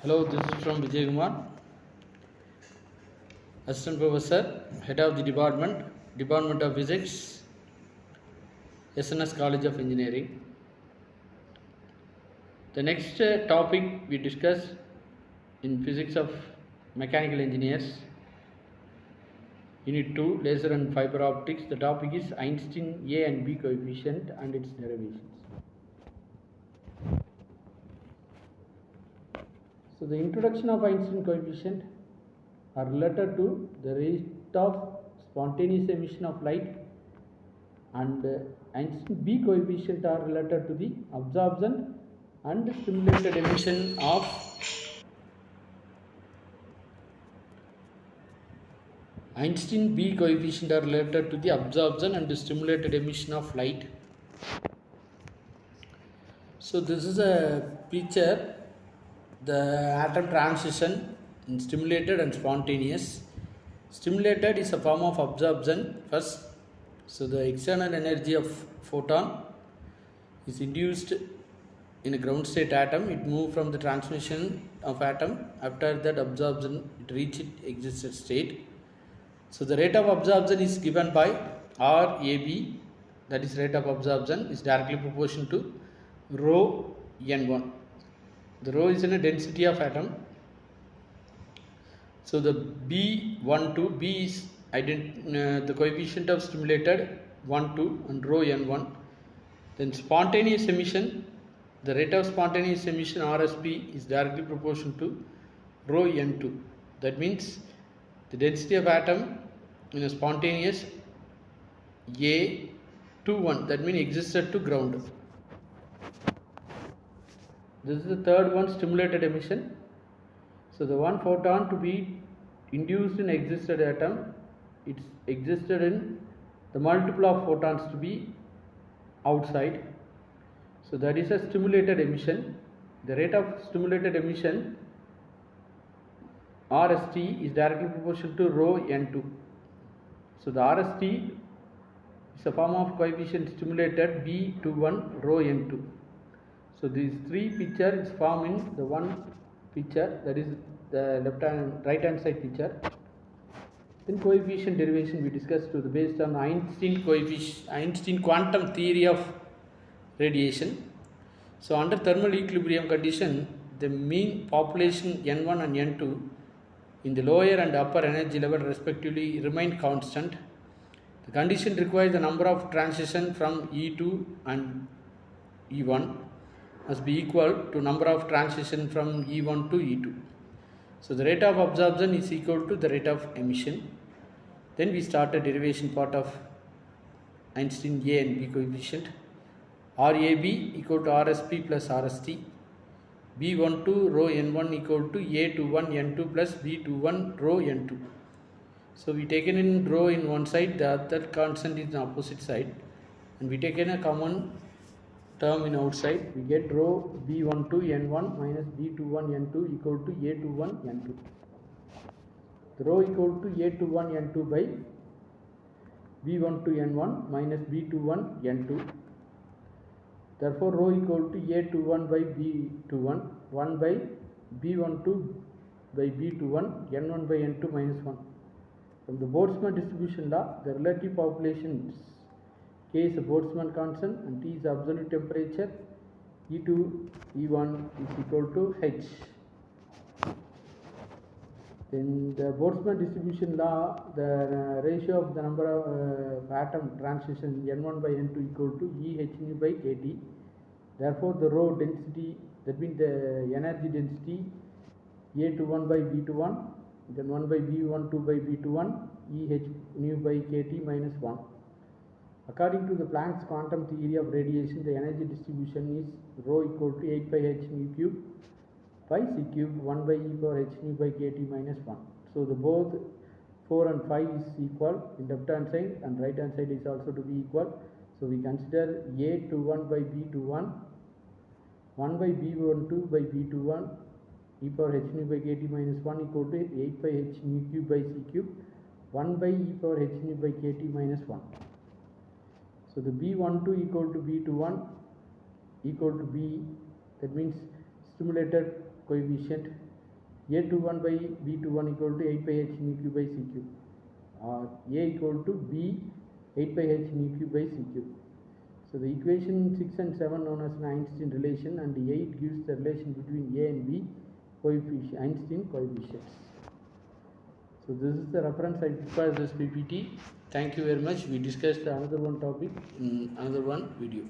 Hello, this is from Vijayakumar, Assistant Professor, Head of the Department of Physics, SNS College of Engineering. The next topic we discuss in Physics of Mechanical Engineers, Unit 2, Laser and Fiber Optics. The topic is Einstein A and B coefficient and its derivations. So the introduction of Einstein coefficient are related to the rate of spontaneous emission of light, and Einstein B coefficient are related to the absorption and stimulated emission of Einstein B coefficient are related to the absorption and stimulated emission of light. So this is a picture, the atom transition in stimulated and spontaneous. Stimulated is a form of absorption first. So the external energy of photon is induced in a ground state atom. It moved from the transmission of atom. After that absorption, it reached existed state. So the rate of absorption is given by RAB, that is rate of absorption, is directly proportional to rho n1. The rho is in a density of atom. So the B12, B is the coefficient of stimulated 1, 2 and rho n1. Then spontaneous emission, the rate of spontaneous emission RSP is directly proportional to rho n2. That means the density of atom in a spontaneous A21, that means existed to ground. This is the third one, stimulated emission. So the one photon to be induced in existed atom, it's existed in the multiple of photons to be outside. So that is a stimulated emission. The rate of stimulated emission RST is directly proportional to rho n2. So the RST is a form of coefficient stimulated B21 rho n2. So these three pictures is formed in the one picture, that is the right hand side picture. Then coefficient derivation we discussed based on Einstein quantum theory of radiation. So under thermal equilibrium condition, the mean population N1 and N2 in the lower and upper energy level respectively remain constant. The condition requires the number of transition from E2 and E1 must be equal to number of transition from E1 to E2. So the rate of absorption is equal to the rate of emission. Then we start the derivation part of Einstein A and B coefficient. RAB equal to RSP plus RST. B12 rho n1 equal to A21 n2 plus B21 rho n2. So we taken in rho in one side, the other constant is in opposite side, and we taken a common term in outside. We get rho B12 n1 minus B21 n2 equal to A21 n2. The rho equal to A21 n2 by B12 n1 minus B21 n2. Therefore rho equal to A21 by B21, 1 by B12 by B21, n1 by n2 minus 1. From the Boltzmann distribution law, the relative populations K is a Boltzmann constant and T is the absolute temperature, E2, E1 is equal to H. Then the Boltzmann distribution law, the ratio of the number of atom transition N1 by N2 equal to EH nu by KT. Therefore the rho density, that means the energy density A21 by B21, then 1 by B12 by B21, EH nu by KT minus 1. According to the Planck's quantum theory of radiation, the energy distribution is rho equal to 8 pi h nu cube pi c cube 1 by e power h nu by kt minus 1. So the both 4 and 5 is equal in left hand side, and right hand side is also to be equal. So we consider A21 by B21, 1 by B12 by B21 e power h nu by kt minus 1 equal to 8 by h nu cube by c cube 1 by e power h nu by kt minus 1. So the B12 equal to B21 equal to B, that means stimulated coefficient A21 by B21 equal to 8 pi h nu cube by c cube, or A equal to B 8 pi h nu cube by c cube. So the equation 6 and 7 known as an Einstein relation, and 8 gives the relation between A and B Einstein coefficients. So this is the reference I prepared this PPT. Thank you very much. We discussed another one topic in another one video.